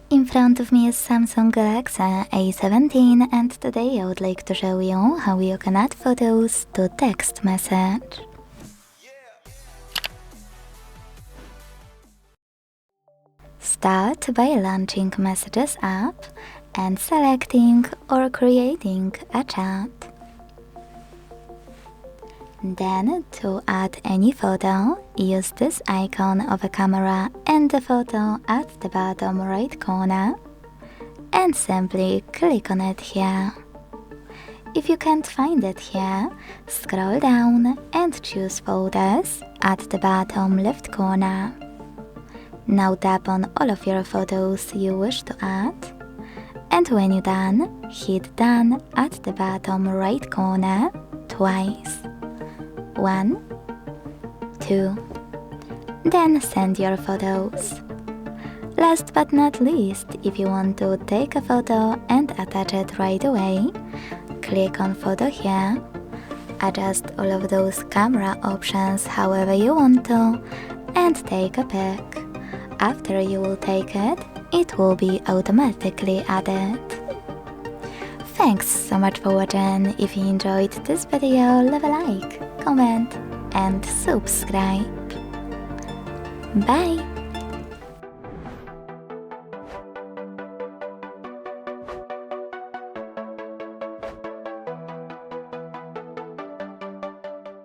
In front of me is Samsung Galaxy A17 and today I would like to show you how you can add photos to text message. Start by launching Messages app and selecting or creating a chat. Then, to add any photo, use this icon of a camera and the photo at the bottom right corner, and simply click on it here. If you can't find it here, scroll down and choose Photos at the bottom left corner. Now tap on all of your photos you wish to add, and when you're done, hit Done at the bottom right corner twice. 1, 2. Then send your photos. Last but not least, if you want to take a photo and attach it right away, click on Photo here, adjust all of those camera options however you want to, and take a pic. After you will take it, it will be automatically added. Thanks so much for watching. If you enjoyed this video, leave a like, comment and subscribe. Bye!